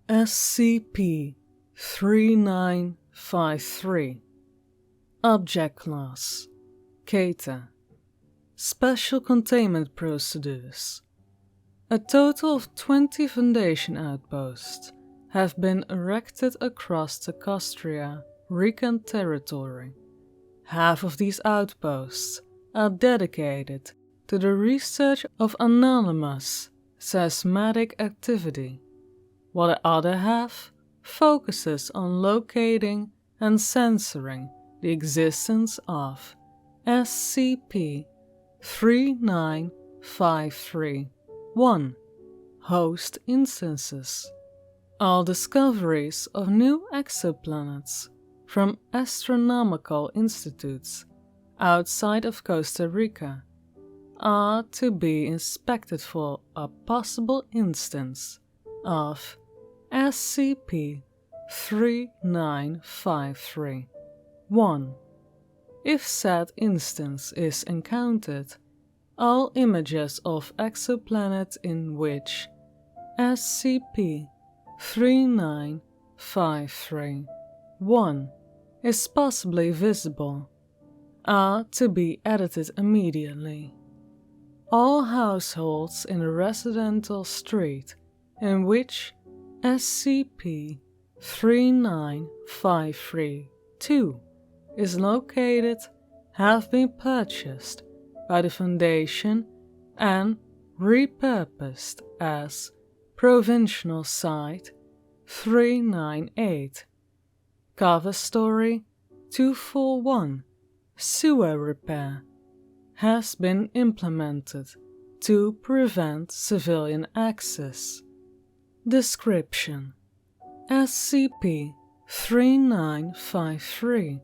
SCP-3953 Object Class Keta Special Containment Procedures. A total of 20 Foundation outposts have been erected across the Costa Rican territory. Half of these outposts are dedicated to the research of anonymous seismic activity, while the other half focuses on locating and censoring the existence of SCP-3953-1 host instances. All discoveries of new exoplanets from astronomical institutes outside of Costa Rica are to be inspected for a possible instance of SCP-3953-1. If said instance is encountered, all images of exoplanets in which SCP-3953-1 is possibly visible are to be edited immediately. All households in a residential street in which SCP-3953-2 is located have been purchased by the Foundation and repurposed as Provincial Site 398, Cover Story 241, Sewer Repair has been implemented to prevent civilian access. Description: SCP-3953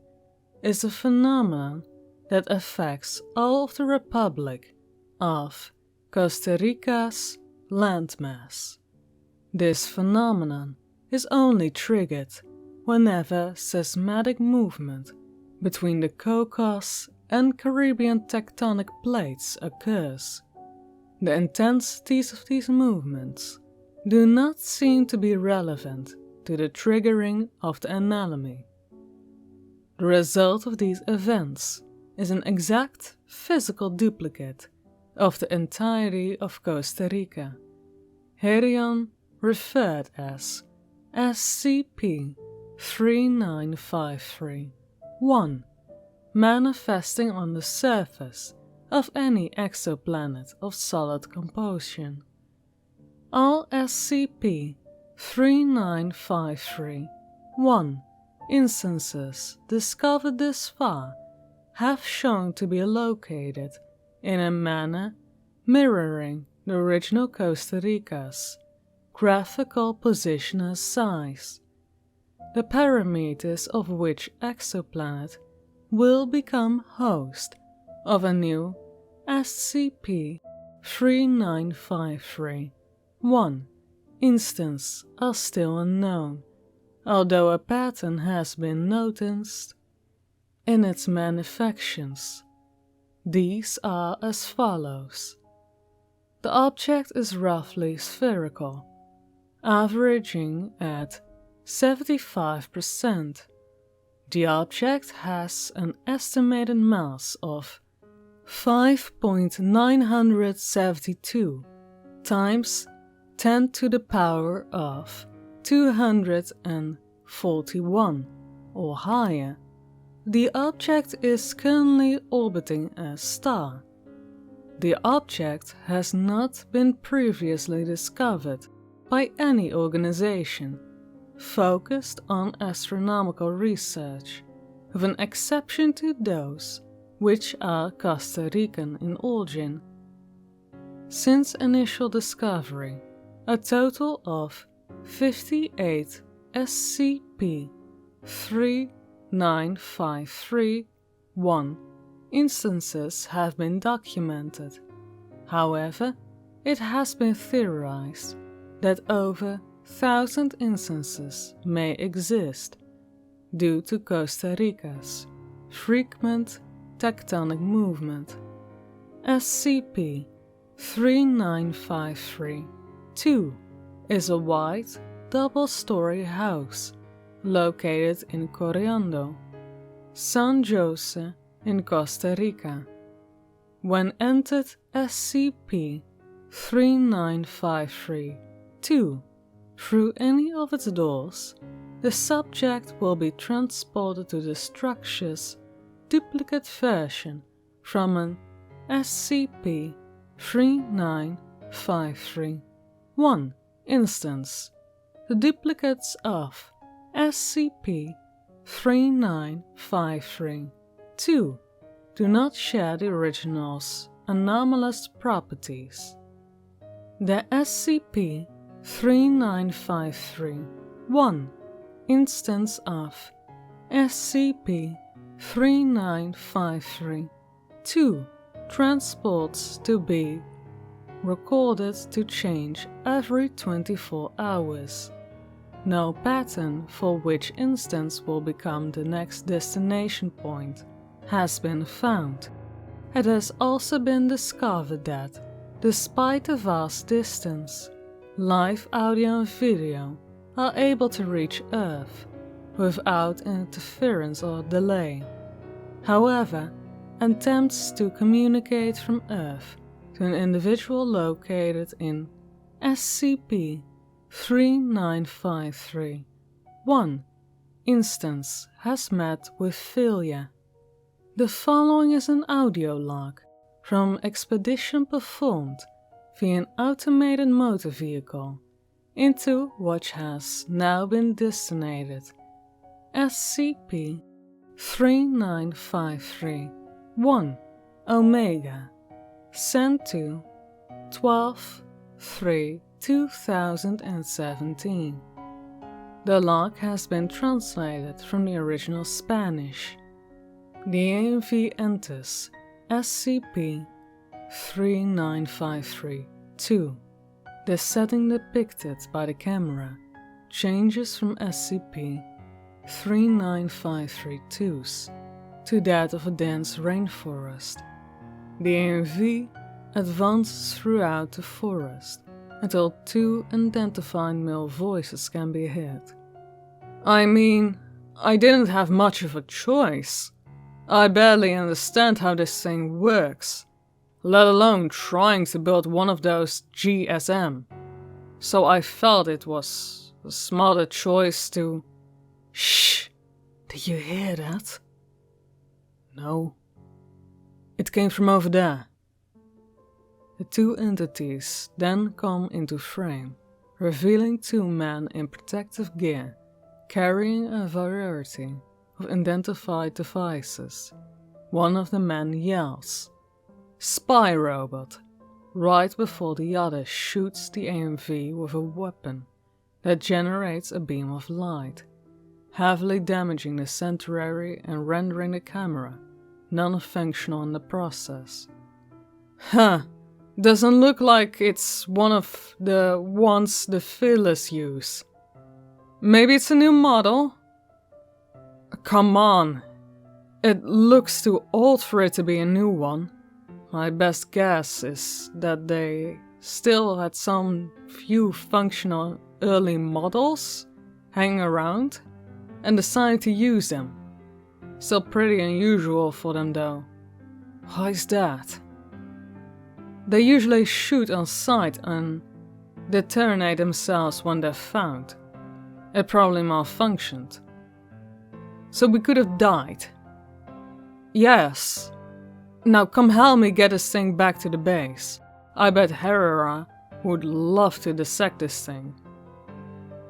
is a phenomenon that affects all of the Republic of Costa Rica's landmass. This phenomenon is only triggered whenever seismic movement between the Cocos and Caribbean tectonic plates occurs. The intensities of these movements do not seem to be relevant to the triggering of the anomaly. The result of these events is an exact physical duplicate of the entirety of Costa Rica, herein referred as SCP-3953-1, manifesting on the surface of any exoplanet of solid composition. All SCP-3953-1 instances discovered this far have shown to be located in a manner mirroring the original Costa Rica's graphical positional size. The parameters of which exoplanet will become host of a new SCP-3953-1 instance are still unknown, although a pattern has been noticed in its manifestations. These are as follows. The object is roughly spherical, averaging at 75%. The object has an estimated mass of 5.972 times 10 to the power of 241 or higher. The object is currently orbiting a star. The object has not been previously discovered by any organization focused on astronomical research, with an exception to those which are Costa Rican in origin. Since initial discovery, a total of 58 SCP-3953-1 instances have been documented. However, it has been theorized that over 1,000 instances may exist due to Costa Rica's frequent tectonic movement. SCP-3953-2 is a white, double-story house located in Coriando, San Jose in Costa Rica. When entered SCP-3953-2 through any of its doors, the subject will be transported to the structure's duplicate version from an SCP-3953-1 instance. The duplicates of SCP-3953-2 do not share the original's anomalous properties. The SCP-3953-1 instance of SCP-3953-2 transports to be recorded to change every 24 hours. No pattern for which instance will become the next destination point has been found. It has also been discovered that, despite the vast distance, live audio and video are able to reach Earth without interference or delay. However, attempts to communicate from Earth to an individual located in SCP-3953-1 instance has met with failure. The following is an audio log from expedition performed via an automated motor vehicle into which has now been designated SCP-3953-1 Omega, sent to 12/3/2017. The log has been translated from the original Spanish. The AMV enters SCP-3953-2. The setting depicted by the camera changes from SCP-3953-2's to that of a dense rainforest. The AMV advances throughout the forest until two identified male voices can be heard. I mean, I didn't have much of a choice. I barely understand how this thing works, let alone trying to build one of those GSM. So I felt it was a smarter choice to... Shh! Did you hear that? No. It came from over there. The two entities then come into frame, revealing two men in protective gear, carrying a variety of identified devices. One of the men yells, "Spy robot," right before the other shoots the AMV with a weapon that generates a beam of light, heavily damaging the sanctuary and rendering the camera non-functional in the process. Huh, doesn't look like it's one of the ones the Fearless use. Maybe it's a new model? Come on, it looks too old for it to be a new one. My best guess is that they still had some few functional early models hanging around and decided to use them. Still pretty unusual for them though. Why is that? They usually shoot on sight and detonate themselves when they're found. It probably malfunctioned. So we could have died. Yes. Now come help me get this thing back to the base. I bet Herrera would love to dissect this thing.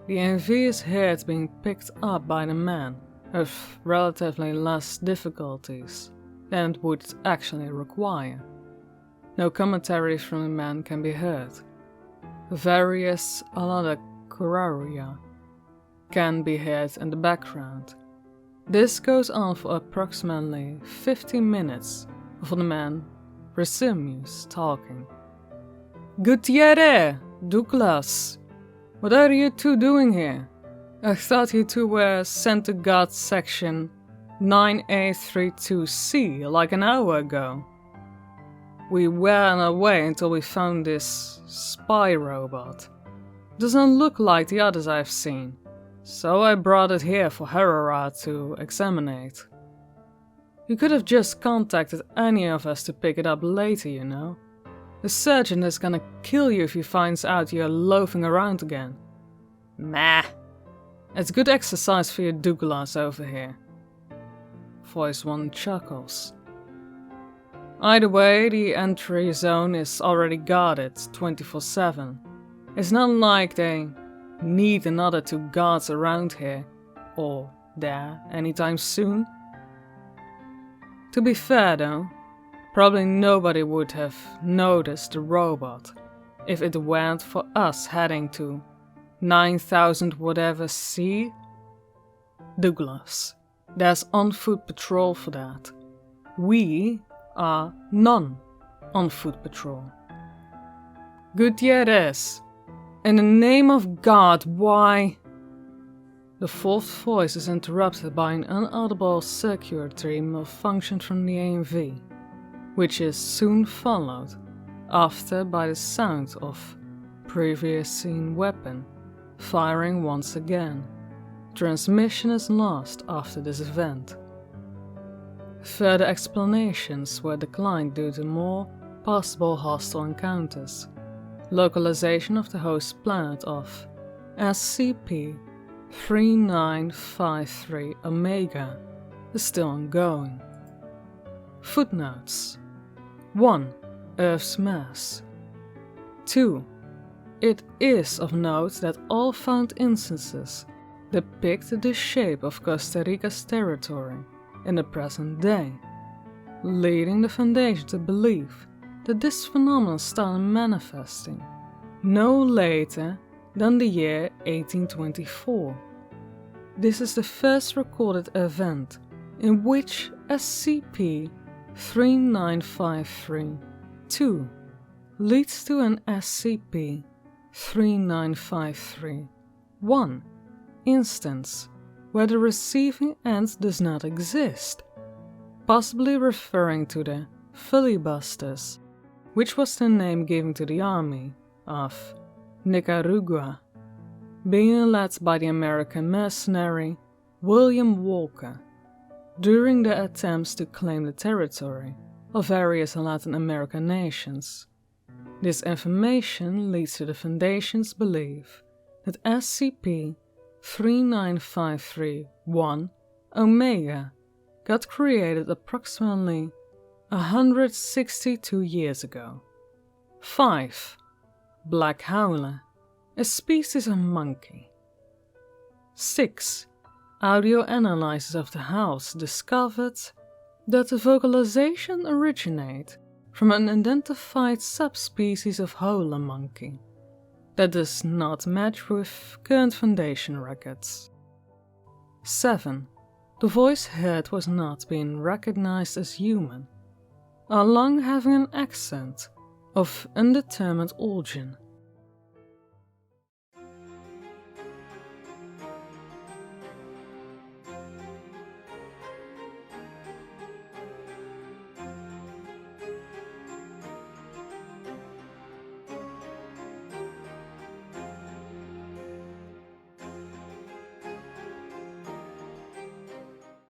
The AMV is here it's being picked up by the man with relatively less difficulties than it would actually require. No commentary from the man can be heard. Various Alada Kuraria can be heard in the background. This goes on for approximately 15 minutes before the man resumes talking. Gutierrez, Douglas, what are you two doing here? I thought you two were sent to God Section 9832C like an hour ago. We were on our way until we found this spy robot. Doesn't look like the others I've seen, so I brought it here for Herrera to examine. You could have just contacted any of us to pick it up later, you know. The surgeon is gonna kill you if he finds out you're loafing around again. Meh. It's good exercise for your Douglas over here. Voice 1 chuckles. Either way, the entry zone is already guarded 24/7. It's not like they need another 2 guards around here, or there, anytime soon. To be fair though, probably nobody would have noticed the robot if it weren't for us heading to 9000 whatever C. Douglas, there's on-foot patrol for that. We are non-on-foot patrol. Gutierrez, in the name of God, why? The 4th voice is interrupted by an inaudible circuitry malfunction from the AMV, which is soon followed after by the sound of previous seen weapon firing once again. Transmission is lost after this event. Further explanations were declined due to more possible hostile encounters. Localization of the host planet of SCP-3953 Omega is still ongoing. Footnotes: 1. Earth's mass. 2. It is of note that all found instances depict the shape of Costa Rica's territory in the present day, leading the Foundation to believe that this phenomenon started manifesting no later than the year 1824. This is the first recorded event in which SCP-3953-2 leads to an SCP-3953-1 instance where the receiving end does not exist, possibly referring to the filibusters, which was the name given to the army of Nicaragua, being led by the American mercenary William Walker during the attempts to claim the territory of various Latin American nations. This information leads to the Foundation's belief that SCP-3953-1 Omega got created approximately 162 years ago. 5. Black Howler, a species of monkey. 6. Audio analysis of the house discovered that the vocalization originates from an identified subspecies of howler monkey that does not match with current Foundation records. 7. The voice heard was not being recognized as human, along having an accent of undetermined origin.